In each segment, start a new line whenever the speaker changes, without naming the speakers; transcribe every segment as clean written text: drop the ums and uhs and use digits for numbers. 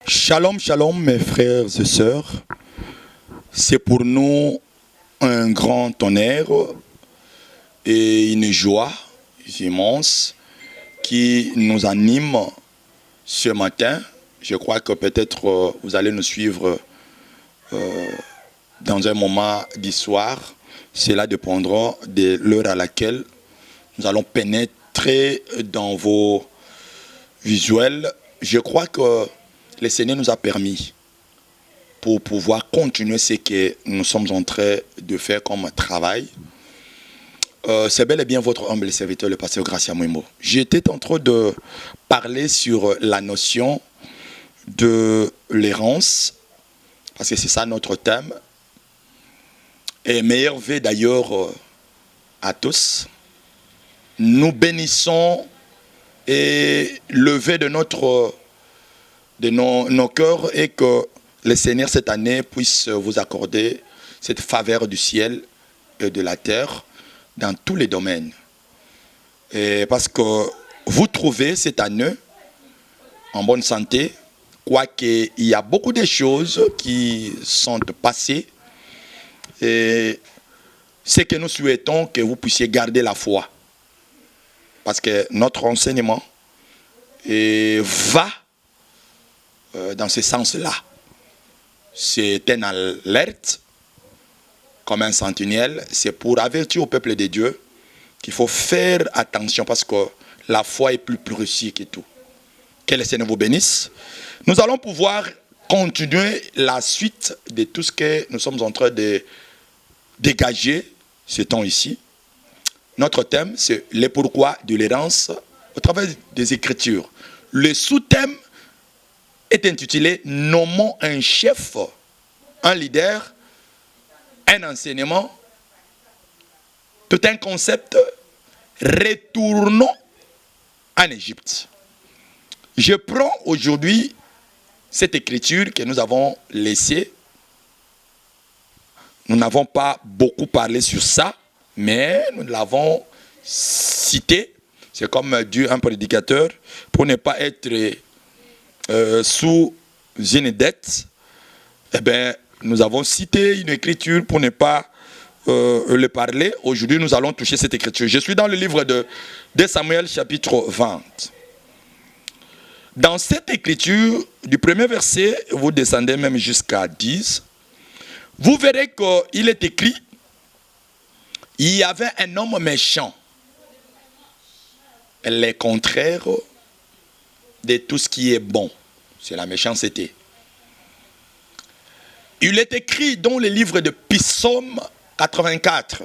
Shalom, shalom mes frères et sœurs. C'est pour nous un grand honneur et une joie immense qui nous anime ce matin. Je crois que peut-être vous allez nous suivre dans un moment d'histoire. Cela dépendra de l'heure à laquelle nous allons pénétrer dans vos visuels. Je crois que le Seigneur nous a permis pour pouvoir continuer ce que nous sommes en train de faire comme travail. C'est bel et bien votre humble serviteur, le pasteur Gracia Mwimbo. J'étais en train de parler sur la notion de l'errance, parce que c'est ça notre thème. Et meilleur vœu d'ailleurs à tous. Nous bénissons et le vœu de nos cœurs et que le Seigneur cette année puisse vous accorder cette faveur du ciel et de la terre dans tous les domaines. Et parce que vous trouvez cette année en bonne santé, quoique il y a beaucoup de choses qui sont passées. Et ce que nous souhaitons, que vous puissiez garder la foi. Parce que notre enseignement va dans ce sens-là. C'est une alerte, comme un sentinelle. C'est pour avertir au peuple de Dieu qu'il faut faire attention parce que la foi est plus précieuse que tout. Que le Seigneur vous bénisse. Nous allons pouvoir continuer la suite de tout ce que nous sommes en train de dégager ce temps ici. Notre thème, c'est le pourquoi de l'errance au travers des Écritures. Le sous-thème est intitulé « Nommons un chef, un leader, un enseignement, tout un concept, retournons en Égypte ». Je prends aujourd'hui cette écriture que nous avons laissée. Nous n'avons pas beaucoup parlé sur ça, mais nous l'avons cité. C'est comme dit un prédicateur, pour ne pas être sous une dette, eh bien, nous avons cité une écriture pour ne pas le parler. Aujourd'hui, nous allons toucher cette écriture. Je suis dans le livre de Samuel, chapitre 20. Dans cette écriture, du premier verset, vous descendez même jusqu'à 10, vous verrez qu'il est écrit, il y avait un homme méchant, le contraire de tout ce qui est bon. C'est la méchanceté. Il est écrit dans le livre de Psaume 84.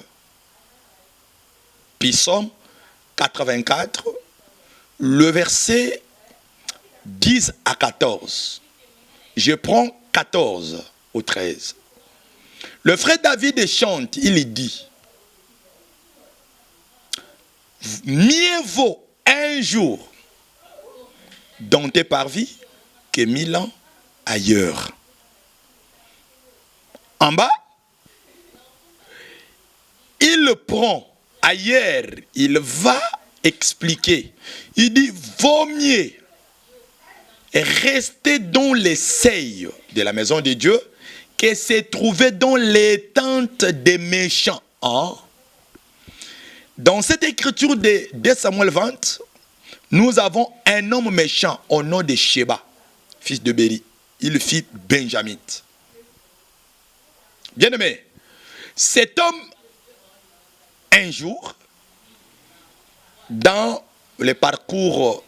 Psaume 84, le verset 10 à 14. Je prends 14 ou 13. Le frère David chante, il dit, mieux vaut un jour dans tes parvis que 1000 ans ailleurs. En bas, il le prend ailleurs, il va expliquer. Il dit, vaut mieux rester dans les seuils de la maison de Dieu que se trouver dans les tentes des méchants. Hein? Dans cette écriture de Samuel 20, nous avons un homme méchant au nom de Sheba, fils de Béri. Il fit Benjamin. Bien aimé, cet homme, un jour, dans le parcours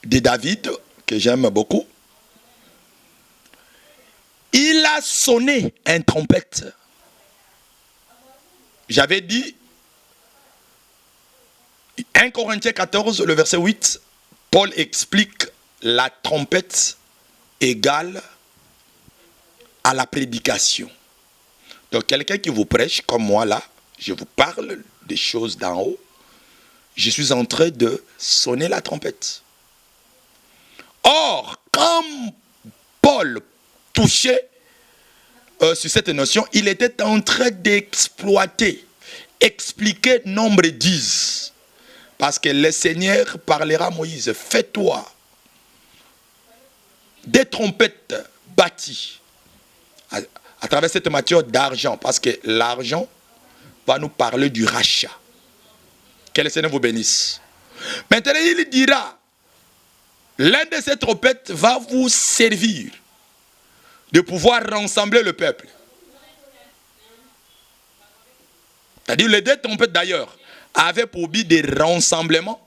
de David, que j'aime beaucoup, il a sonné une trompette. J'avais dit, 1 Corinthiens 14, le verset 8, Paul explique la trompette égale à la prédication. Donc quelqu'un qui vous prêche, comme moi là, je vous parle des choses d'en haut, je suis en train de sonner la trompette. Or, quand Paul touchait sur cette notion, il était en train d'exploiter, expliquer nombre 10. Parce que le Seigneur parlera à Moïse, fais-toi des trompettes bâties à travers cette matière d'argent, parce que l'argent va nous parler du rachat. Que le Seigneur vous bénisse. Maintenant, il dira, l'un de ces trompettes va vous servir de pouvoir rassembler le peuple. C'est-à-dire, les deux trompettes d'ailleurs avaient pour but de rassemblement,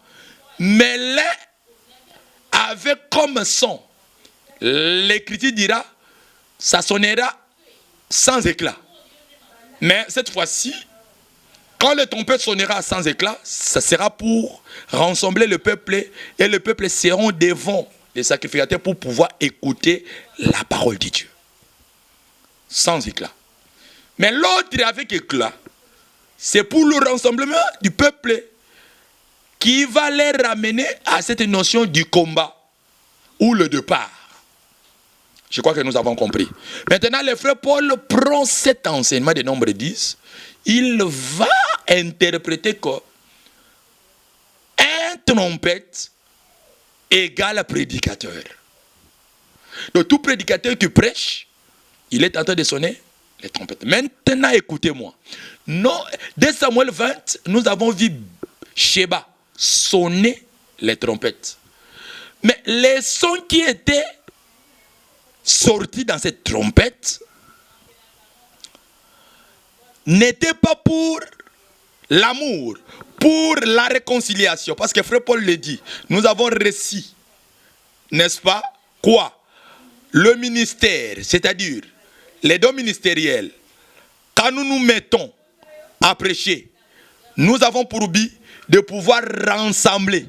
mais l'un avait comme son, l'écriture dira, ça sonnera sans éclat. Mais cette fois-ci, quand le trompette sonnera sans éclat, ça sera pour rassembler le peuple, et le peuple seront devant les sacrificateurs pour pouvoir écouter la parole de Dieu. Sans éclat. Mais l'autre avec éclat, c'est pour le rassemblement du peuple qui va les ramener à cette notion du combat ou le départ. Je crois que nous avons compris. Maintenant, le frère Paul prend cet enseignement de nombre 10. Il va interpréter que un trompette égale prédicateur. Donc tout prédicateur qui prêche, il est en train de sonner les trompettes. Maintenant, écoutez-moi. Non, dès Samuel 20, nous avons vu Sheba sonner les trompettes. Mais les sons qui étaient sortis dans cette trompette n'étaient pas pour l'amour, pour la réconciliation. Parce que frère Paul le dit, nous avons réussi, n'est-ce pas? Quoi? Le ministère, c'est-à-dire les dons ministériels, quand nous nous mettons à prêcher, nous avons pour but de pouvoir rassembler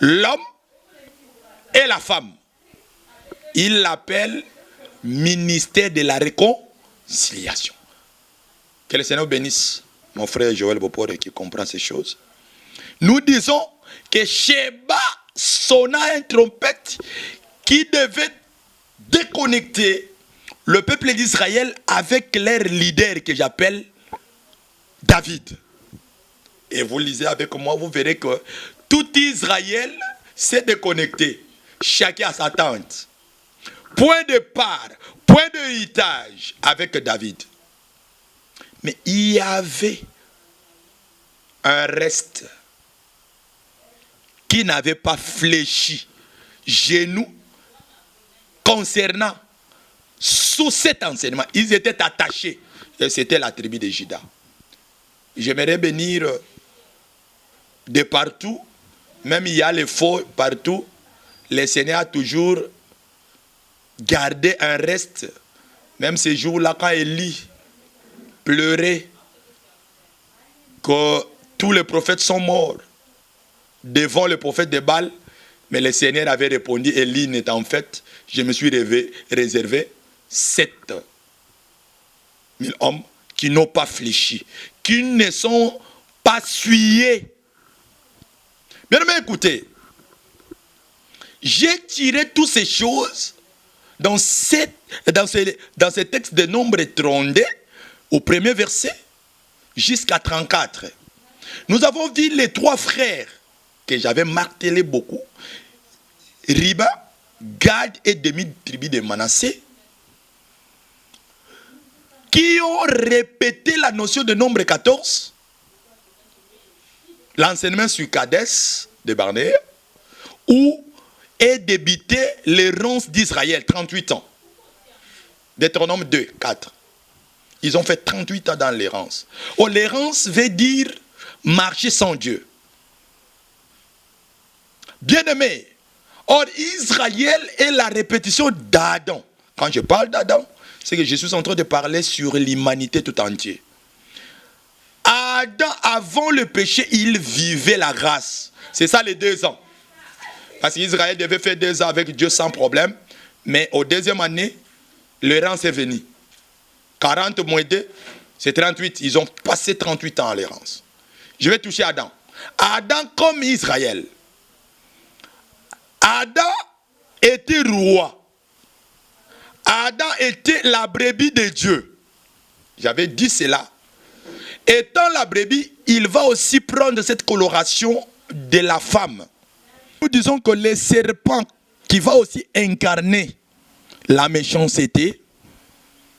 l'homme et la femme. Il l'appelle ministère de la réconciliation. Que le Seigneur bénisse mon frère Joël Bopore qui comprend ces choses. Nous disons que Sheba sonna une trompette qui devait déconnecter le peuple d'Israël avec leur leader que j'appelle David. Et vous lisez avec moi, vous verrez que tout Israël s'est déconnecté. Chacun à sa tente. Point de part, point de héritage avec David. Mais il y avait un reste qui n'avait pas fléchi genou concernant sous cet enseignement. Ils étaient attachés. Et c'était la tribu de Juda. J'aimerais bénir de partout, même il y a les faux partout, le Seigneur a toujours gardé un reste. Même ces jours-là, quand Élie pleurait que tous les prophètes sont morts devant le prophète de Baal, mais le Seigneur avait répondu, Élie n'est en fait, je me suis réservé 7 000 hommes qui n'ont pas fléchi, qui ne sont pas souillés. Bien aimé, écoutez, j'ai tiré toutes ces choses dans ce texte de Nombre 32, au premier verset, jusqu'à 34. Nous avons vu les 3 frères que j'avais martelé beaucoup, Riba, Gad et demi-tribu de Manassé, qui ont répété la notion de nombre 14, l'enseignement sur Kadès de Barnéa, où est débité l'errance d'Israël, 38 ans. Deutéronome 2, 4. Ils ont fait 38 ans dans l'errance. Oh, l'errance veut dire marcher sans Dieu. Bien-aimé, or Israël est la répétition d'Adam. Quand je parle d'Adam, c'est que je suis en train de parler sur l'humanité tout entière. Adam, avant le péché, il vivait la grâce. C'est ça les 2 ans. Parce qu'Israël devait faire 2 ans avec Dieu sans problème. Mais au 2e année, le rang est venu. 40 moins 2, c'est 38. Ils ont passé 38 ans à l'errance. Je vais toucher Adam. Adam comme Israël. Adam était roi. Adam était la brebis de Dieu. J'avais dit cela. Étant la brebis, il va aussi prendre cette coloration de la femme. Nous disons que le serpent qui va aussi incarner la méchanceté,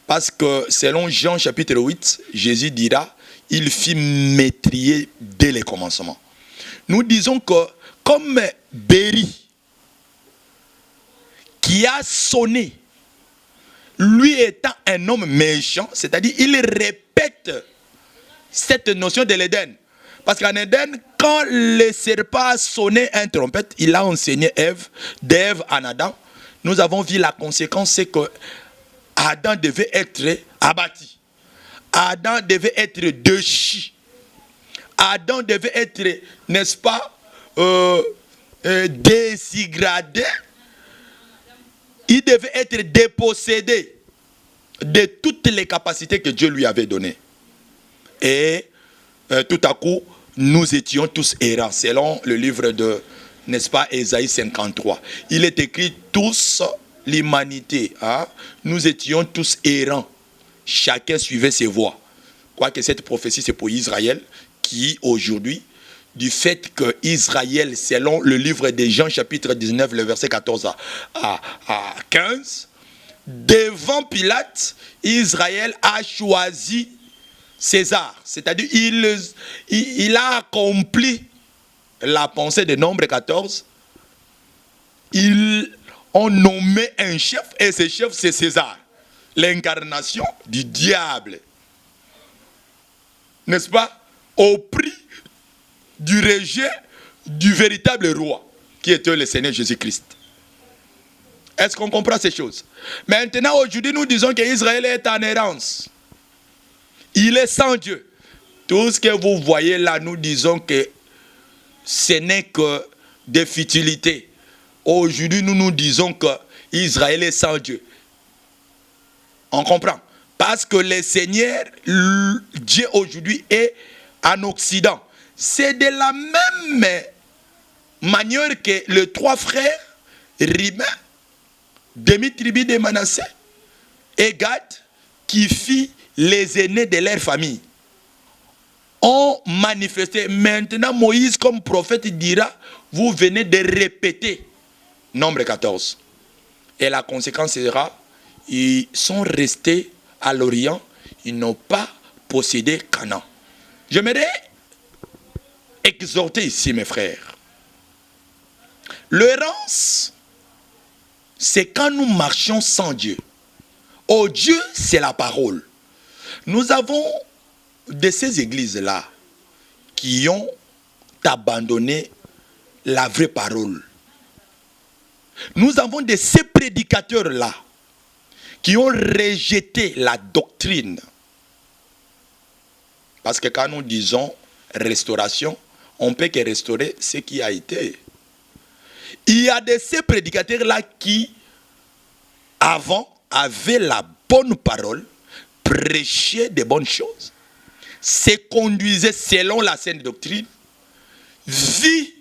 parce que selon Jean chapitre 8, Jésus dira, il fit métrier dès le commencement. Nous disons que comme Béri, qui a sonné, lui étant un homme méchant, c'est-à-dire il répète cette notion de l'Éden. Parce qu'en Éden, quand le serpent a sonné un trompette, il a enseigné d'Ève en Adam. Nous avons vu la conséquence, c'est que Adam devait être abattu. Adam devait être déchu. Adam devait être, n'est-ce pas, désgradé. Il devait être dépossédé de toutes les capacités que Dieu lui avait données. Et tout à coup, nous étions tous errants, selon le livre de, n'est-ce pas, Ésaïe 53. Il est écrit tous, l'humanité, hein? Nous étions tous errants. Chacun suivait ses voies. Quoique cette prophétie, c'est pour Israël, qui aujourd'hui, du fait que Israël, selon le livre de Jean, chapitre 19, le verset 14 à 15, devant Pilate, Israël a choisi César. C'est-à-dire, il a accompli la pensée de Nombre 14. Ils ont nommé un chef, et ce chef, c'est César. L'incarnation du diable. N'est-ce pas? Au prix du rejet du véritable roi, qui était le Seigneur Jésus-Christ. Est-ce qu'on comprend ces choses? Maintenant, aujourd'hui, nous disons qu'Israël est en errance. Il est sans Dieu. Tout ce que vous voyez là, nous disons que ce n'est que des futilités. Aujourd'hui, nous disons que Israël est sans Dieu. On comprend? Parce que le Seigneur, Dieu aujourd'hui, est en Occident. C'est de la même manière que les 3 frères, Ribin, demi-tribu de Manassé et Gad, qui fit les aînés de leur famille, ont manifesté. Maintenant, Moïse, comme prophète, dira, vous venez de répéter Nombre 14. Et la conséquence sera, ils sont restés à l'Orient, ils n'ont pas possédé Canaan. J'aimerais exhorter ici, mes frères. L'errance, c'est quand nous marchons sans Dieu. Oh, Dieu, c'est la parole. Nous avons de ces églises-là qui ont abandonné la vraie parole. Nous avons de ces prédicateurs-là qui ont rejeté la doctrine. Parce que quand nous disons restauration, on ne peut que restaurer ce qui a été. Il y a de ces prédicateurs-là qui, avant, avaient la bonne parole, prêchaient de bonnes choses, se conduisaient selon la saine doctrine, vit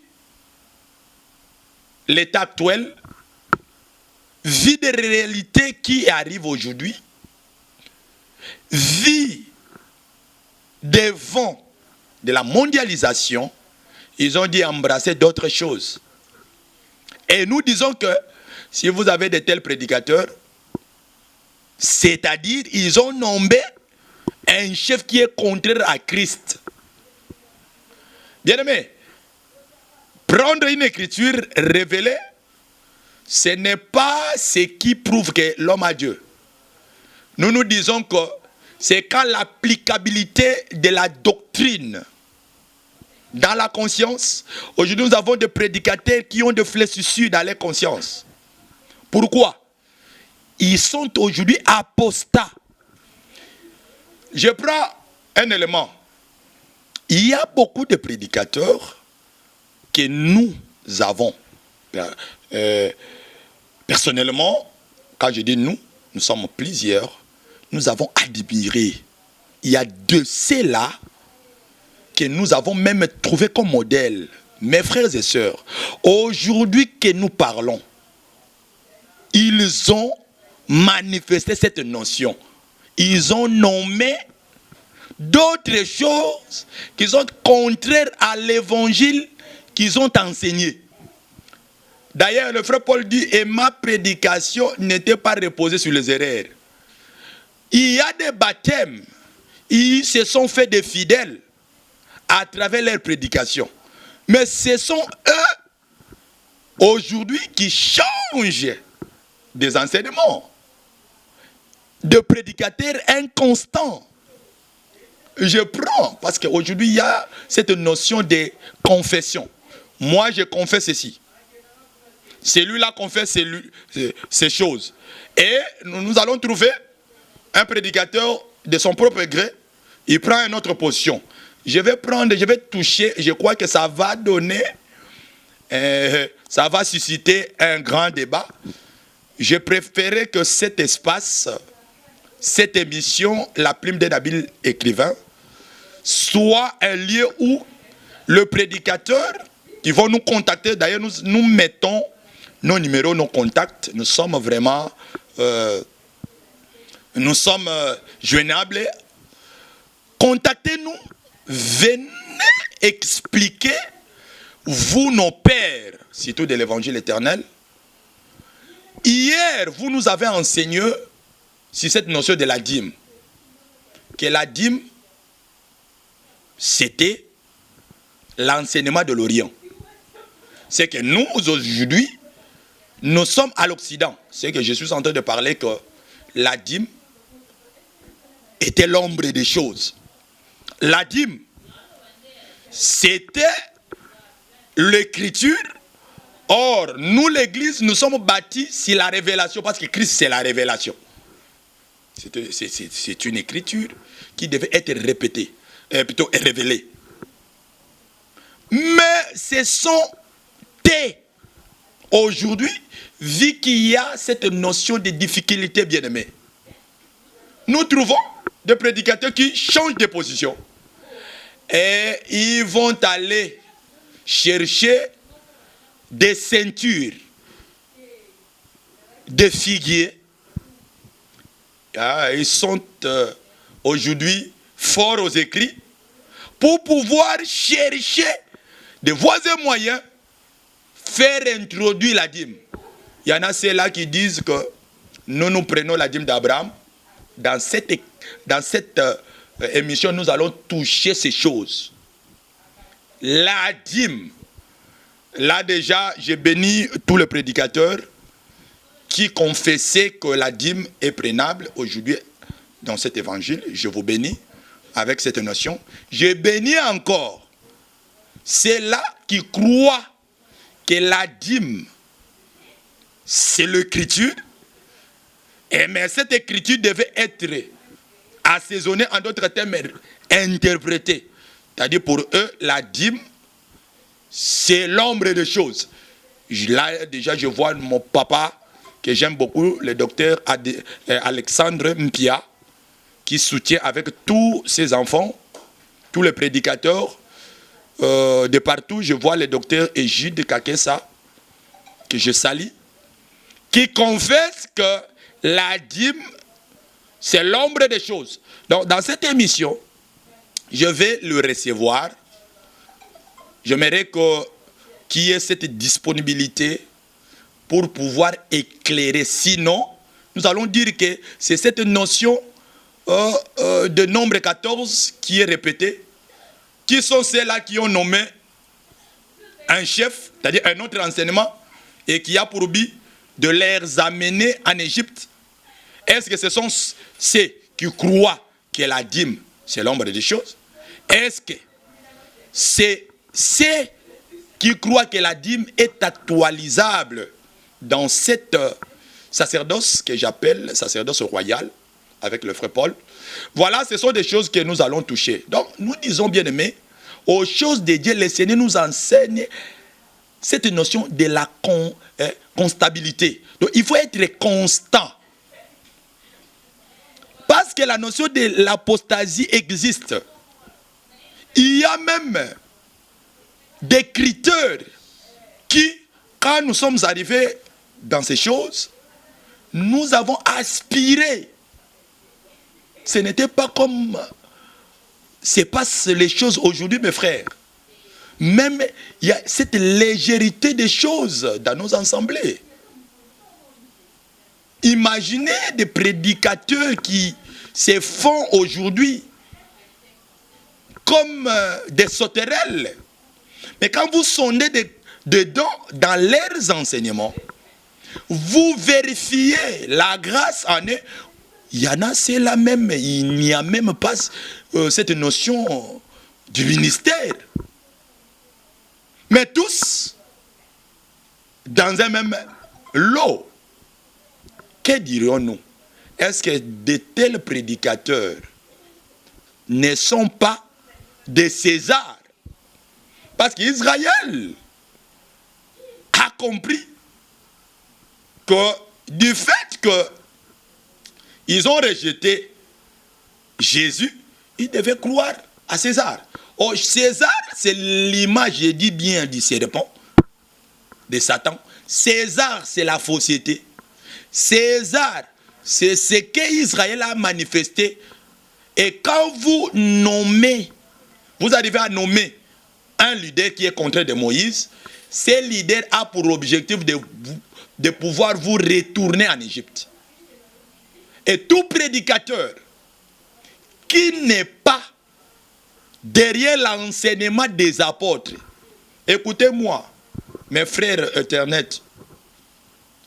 l'état actuel, vit des réalités qui arrivent aujourd'hui, vit des vents de la mondialisation. Ils ont dit embrasser d'autres choses. Et nous disons que si vous avez de tels prédicateurs, c'est-à-dire ils ont nommé un chef qui est contraire à Christ. Bien-aimé, prendre une écriture révélée, ce n'est pas ce qui prouve que l'homme a Dieu. Nous disons que c'est quand l'applicabilité de la doctrine dans la conscience. Aujourd'hui, nous avons des prédicateurs qui ont des fléchissures dans leur conscience. Pourquoi? Ils sont aujourd'hui apostats. Je prends un élément. Il y a beaucoup de prédicateurs que nous avons Personnellement, quand je dis nous, nous sommes plusieurs, nous avons admiré. Il y a de ceux-là que nous avons même trouvé comme modèle. Mes frères et sœurs, aujourd'hui que nous parlons, ils ont manifesté cette notion. Ils ont nommé d'autres choses qui sont contraires à l'évangile qu'ils ont enseigné. D'ailleurs, le frère Paul dit, et ma prédication n'était pas reposée sur les erreurs. Il y a des baptêmes, ils se sont fait des fidèles à travers leur prédication. Mais ce sont eux, aujourd'hui, qui changent des enseignements, de prédicateurs inconstants. Je prends, parce qu'aujourd'hui, il y a cette notion de confession. Moi, je confesse ceci. Celui-là confesse ces choses. Et nous allons trouver un prédicateur de son propre gré, il prend une autre position. Je vais toucher, je crois que ça va donner, ça va susciter un grand débat. Je préférais que cet espace, cette émission, la plume d'un habile écrivain, soit un lieu où le prédicateur, qui vont nous contacter, d'ailleurs nous mettons nos numéros, nos contacts, nous sommes vraiment, nous sommes joignables. Contactez-nous, venez expliquer, vous nos pères, surtout de l'évangile éternel. Hier, vous nous avez enseigné sur cette notion de la dîme. Que la dîme, c'était l'enseignement de l'Orient. C'est que nous, aujourd'hui, nous sommes à l'Occident. C'est que je suis en train de parler que la dîme était l'ombre des choses. La dîme, c'était l'écriture. Or, nous, l'Église, nous sommes bâtis sur la révélation, parce que Christ, c'est la révélation. C'est une écriture qui devait être répétée, plutôt révélée. Mais ce sont aujourd'hui, vu qu'il y a cette notion de difficulté, bien-aimés, nous trouvons des prédicateurs qui changent de position. Et ils vont aller chercher des ceintures de figuier. Ils sont aujourd'hui forts aux écrits pour pouvoir chercher de voies et moyens faire introduire la dîme. Il y en a ceux-là qui disent que nous prenons la dîme d'Abraham. Dans cette émission, nous allons toucher ces choses. La dîme. Là déjà, j'ai béni tous les prédicateurs qui confessaient que la dîme est prenable aujourd'hui dans cet évangile. Je vous bénis avec cette notion. Je bénis encore ceux-là qui croient que la dîme, c'est l'écriture. Mais cette écriture devait être assaisonnée, en d'autres termes, interprétée. C'est-à-dire pour eux, la dîme, c'est l'ombre des choses. Là, déjà, je vois mon papa, que j'aime beaucoup, le docteur Alexandre Mpia, qui soutient avec tous ses enfants, tous les prédicateurs, de partout. Je vois le docteur Égide Kakessa, que je salue, qui confesse que la dîme, c'est l'ombre des choses. Donc, dans cette émission, je vais le recevoir. J'aimerais qu'il y ait cette disponibilité pour pouvoir éclairer. Sinon, nous allons dire que c'est cette notion de nombre 14 qui est répétée. Qui sont ceux-là qui ont nommé un chef, c'est-à-dire un autre enseignement, et qui a pour but de les amener en Égypte? Est-ce que ce sont ceux qui croient que la dîme, c'est l'ombre des choses? Est-ce que c'est ceux qui croient que la dîme est actualisable dans cette sacerdoce que j'appelle sacerdoce royal, avec le frère Paul? Voilà, ce sont des choses que nous allons toucher. Donc, nous disons, bien aimés, aux choses de Dieu, le Seigneur nous enseigne cette notion de la constabilité. Donc il faut être constant. Parce que la notion de l'apostasie existe. Il y a même des critères qui, quand nous sommes arrivés dans ces choses, nous avons aspiré. Ce n'était pas comme se passent les choses aujourd'hui, mes frères. Même il y a cette légèreté des choses dans nos assemblées. Imaginez des prédicateurs qui se font aujourd'hui comme des sauterelles. Mais quand vous sondez dedans, dans leurs enseignements, vous vérifiez la grâce en eux. Il y en a, c'est la même. Il n'y a même pas cette notion du ministère. Mais tous, dans un même lot. Que dirions-nous? Est-ce que de tels prédicateurs ne sont pas des Césars? Parce qu'Israël a compris que du fait qu'ils ont rejeté Jésus, ils devaient croire à César. Oh, César, c'est l'image, je dis bien, du serpent, de Satan. César, c'est la fausseté. César, c'est ce qu'Israël a manifesté. Et quand vous nommez, vous arrivez à nommer un leader qui est contraire de Moïse, ce leader a pour objectif de pouvoir vous retourner en Égypte. Et tout prédicateur qui n'est pas derrière l'enseignement des apôtres, écoutez-moi, mes frères éternels,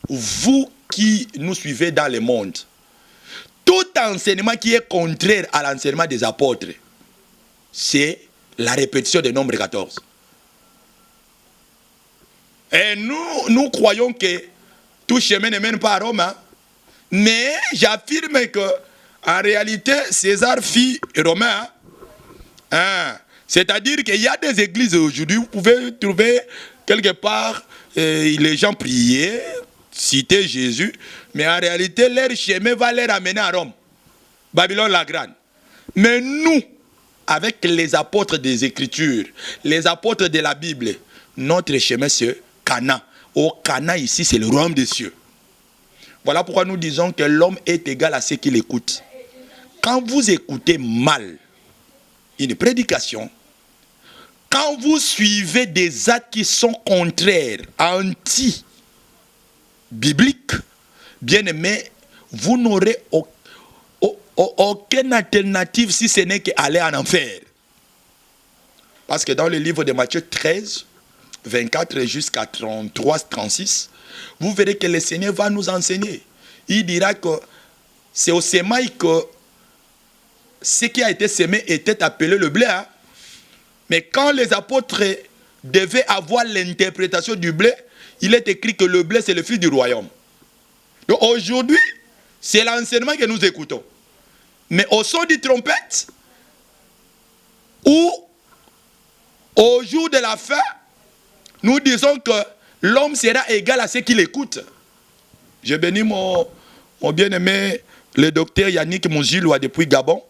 vous qui nous suivez dans le monde, tout enseignement qui est contraire à l'enseignement des apôtres, c'est la répétition de Nombre 14. Et nous croyons que tout chemin ne mène pas à Rome, hein? Mais j'affirme que en réalité, César fit romain. Hein? C'est-à-dire qu'il y a des églises aujourd'hui, vous pouvez trouver quelque part les gens prier, citer Jésus, mais en réalité, leur chemin va les amener à Rome, Babylone la Grande. Mais nous, avec les apôtres des Écritures, les apôtres de la Bible, notre chemin c'est Cana. Au Cana ici, c'est le royaume des cieux. Voilà pourquoi nous disons que l'homme est égal à ceux qui l'écoutent. Quand vous écoutez mal une prédication, quand vous suivez des actes qui sont contraires, anti-bibliques, bien aimé, vous n'aurez aucune alternative si ce n'est qu'aller en enfer. Parce que dans le livre de Matthieu 13, 24 jusqu'à 33, 36, vous verrez que le Seigneur va nous enseigner. Il dira que c'est au semail que ce qui a été semé était appelé le blé. Hein? Mais quand les apôtres devaient avoir l'interprétation du blé, il est écrit que le blé c'est le fils du royaume. Donc aujourd'hui, c'est l'enseignement que nous écoutons. Mais au son du trompette, ou au jour de la fin, nous disons que l'homme sera égal à ceux qui l'écoutent. Je bénis mon bien-aimé, le docteur Yannick Moujiloua depuis Gabon,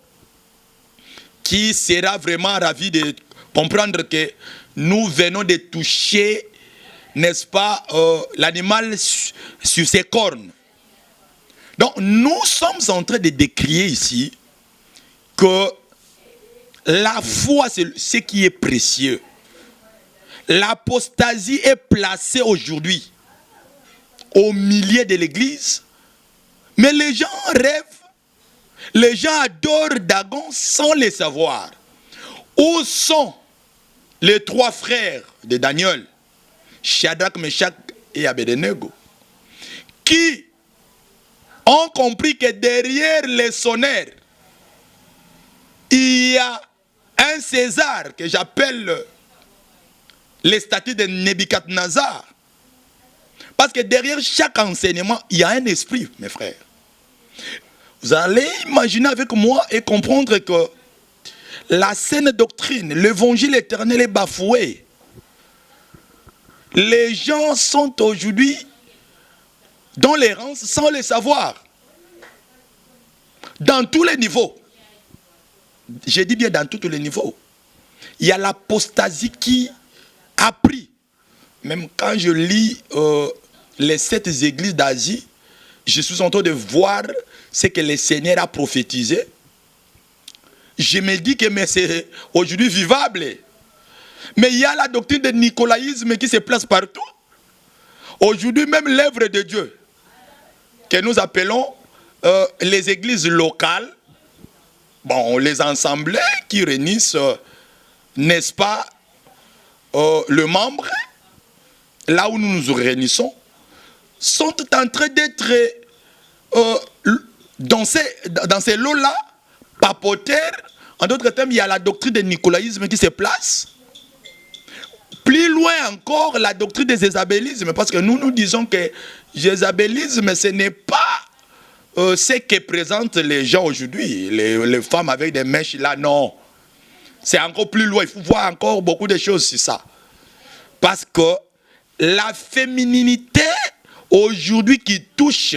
qui sera vraiment ravi de comprendre que nous venons de toucher, n'est-ce pas, l'animal sur ses cornes. Donc nous sommes en train de décrire ici que la foi, c'est ce qui est précieux. L'apostasie est placée aujourd'hui au milieu de l'église, mais les gens rêvent, les gens adorent Dagon sans le savoir. Où sont les trois frères de Daniel, Shadrach, Meshach et Abednego, qui ont compris que derrière les sonneurs, il y a un César que j'appelle les statues de Nebuchadnezzar. Parce que derrière chaque enseignement, il y a un esprit, mes frères. Vous allez imaginer avec moi et comprendre que la saine doctrine, l'évangile éternel est bafoué. Les gens sont aujourd'hui dans l'errance sans le savoir. Dans tous les niveaux. Je dis bien dans tous les niveaux. Il y a l'apostasie qui a pris. Même quand je lis les 7 églises d'Asie, je suis en train de voir ce que le Seigneur a prophétisé. Je me dis que c'est aujourd'hui vivable. Mais il y a la doctrine du nicolaïsme qui se place partout. Aujourd'hui, même l'œuvre de Dieu, que nous appelons les églises locales, bon, les assemblées qui réunissent, n'est-ce pas, le membre, là où nous nous réunissons, sont en train d'être dans ces lots-là, papoteurs. En d'autres termes, il y a la doctrine du nicolaïsme qui se place. Plus loin encore, la doctrine des jézabélismes, parce que nous disons que jézabélisme, ce n'est pas ce que présentent les gens aujourd'hui, les femmes avec des mèches là, non. C'est encore plus loin, il faut voir encore beaucoup de choses sur ça. Parce que la fémininité, aujourd'hui, qui touche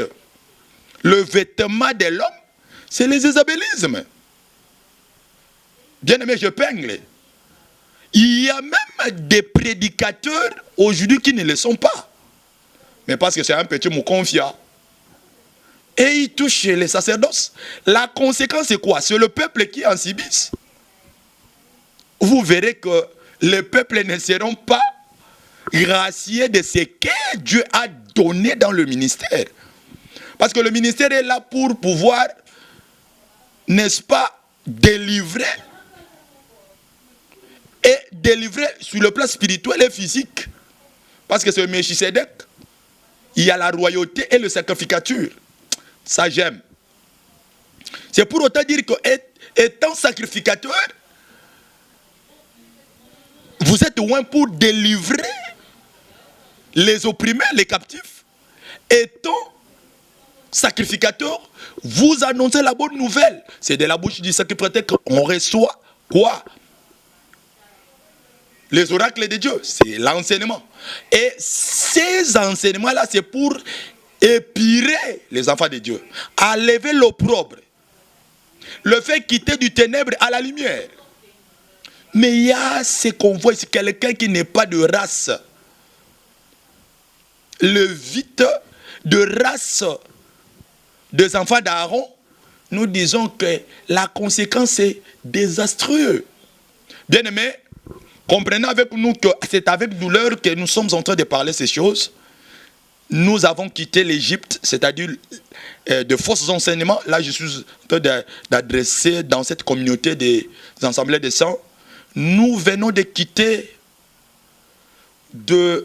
le vêtement de l'homme, c'est le jézabélisme. Bien aimé, je peigne. Il y a même des prédicateurs aujourd'hui qui ne le sont pas. Mais parce que c'est un petit mot confiant. Et ils touchent les sacerdoces. La conséquence c'est quoi? C'est le peuple qui en subisse. Vous verrez que les peuples ne seront pas graciés de ce que Dieu a donné dans le ministère. Parce que le ministère est là pour pouvoir, n'est-ce pas, délivrer. Et délivrer sur le plan spirituel et physique. Parce que c'est Melchisedec. Il y a la royauté et le sacrificature. Ça j'aime. C'est pour autant dire que étant sacrificateur, vous êtes loin pour délivrer les opprimés, les captifs. Étant sacrificateur, vous annoncez la bonne nouvelle. C'est de la bouche du sacrificateur qu'on reçoit quoi? Les oracles de Dieu, c'est l'enseignement. Et ces enseignements-là, c'est pour épirer les enfants de Dieu, enlever l'opprobre, le fait quitter du ténèbre à la lumière. Mais il y a ce qu'on voit ici, quelqu'un qui n'est pas de race. Le vite de race des enfants d'Aaron, nous disons que la conséquence est désastreuse. Bien aimé, comprenez avec nous que c'est avec douleur que nous sommes en train de parler ces choses. Nous avons quitté l'Égypte, c'est-à-dire de fausses enseignements. Là, je suis en train d'adresser dans cette communauté des assemblées des saints. Nous venons de quitter d'un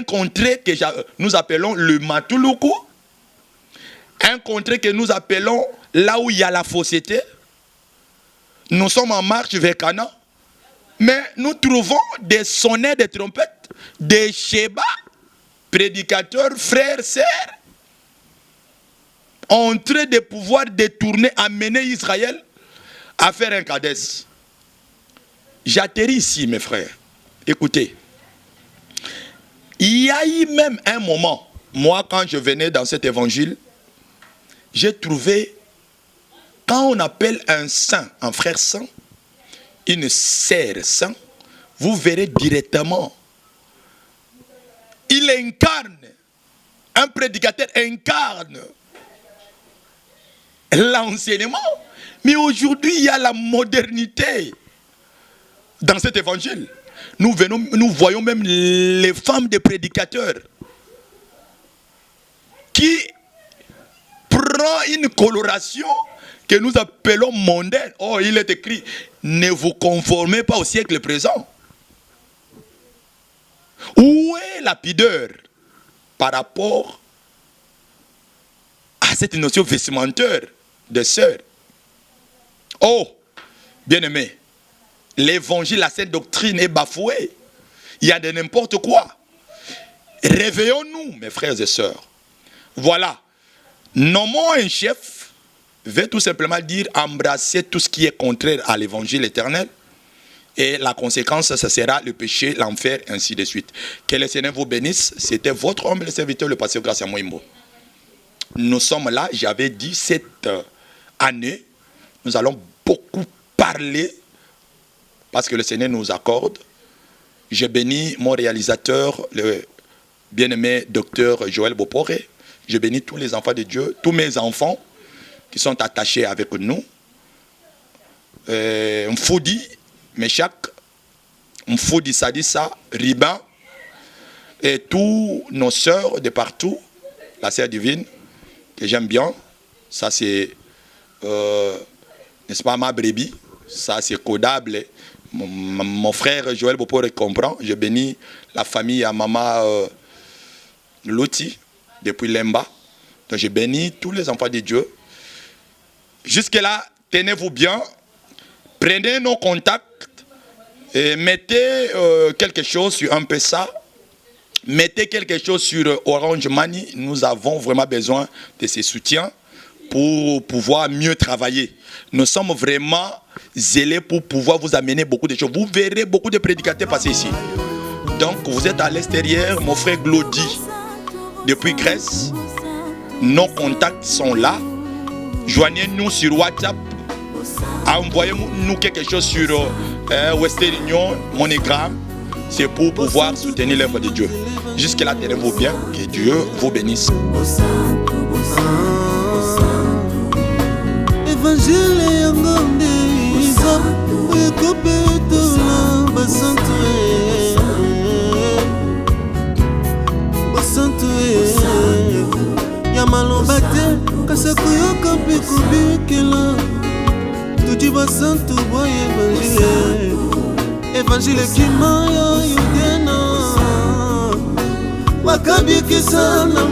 contrée que nous appelons le Matuluku, un contrée que nous appelons là où il y a la fausseté. Nous sommes en marche vers Canaan, mais nous trouvons des sonnets de trompettes, des shébas, prédicateurs, frères, sœurs, en train de pouvoir détourner, amener Israël à faire un Kadès. J'atterris ici, mes frères. Écoutez, il y a eu même un moment, moi quand je venais dans cet évangile, j'ai trouvé, quand on appelle un saint, un frère saint, une sœur saint, vous verrez directement, il incarne, un prédicateur incarne l'enseignement, mais aujourd'hui il y a la modernité dans cet évangile. Nous voyons même les femmes des prédicateurs qui prend une coloration que nous appelons mondaine. Oh, il est écrit, ne vous conformez pas au siècle présent. Où est la pudeur par rapport à cette notion vestimentaire de sœur? Oh, bien-aimé, l'évangile, la sainte doctrine est bafouée. Il y a de n'importe quoi. Réveillons-nous, mes frères et sœurs. Voilà. Nommons un chef veut tout simplement dire embrasser tout ce qui est contraire à l'évangile éternel, Et la conséquence, ce sera le péché, l'enfer, ainsi de suite. Que le Seigneur vous bénisse. C'était votre humble serviteur, le pasteur Gracia Moimbo. Nous sommes là, j'avais dit, cette année, nous allons beaucoup parler, parce que le Seigneur nous accorde. Je bénis mon réalisateur, le bien-aimé docteur Joël Boporé. Je bénis tous les enfants de Dieu, tous mes enfants qui sont attachés avec nous. Mfoudi, Meshak, Mfoudi Sadissa, Riban, et tous nos sœurs de partout, la sœur divine, que j'aime bien. Ça c'est, n'est-ce pas, ma brebis, ça c'est codable. Mon frère Joël Boporé comprend. Je bénis la famille à maman Loti, depuis Lemba. Donc je bénis tous les enfants de Dieu. Jusque-là, tenez-vous bien. Prenez nos contacts et mettez quelque chose sur M-Pesa. Mettez quelque chose sur Orange Money. Nous avons vraiment besoin de ces soutiens pour pouvoir mieux travailler. Nous sommes vraiment zélés pour pouvoir vous amener beaucoup de choses. Vous verrez beaucoup de prédicateurs passer ici. Donc vous êtes à l'extérieur, mon frère Glody, depuis Grèce. Nos contacts sont là. Joignez-nous sur WhatsApp. Envoyez-nous quelque chose sur Western Union, MoneyGram. C'est pour pouvoir soutenir l'œuvre de Dieu. Jusque-là, tenez-vous bien. Que Dieu vous bénisse.
Évangile qui m'a yudena wakabiki sana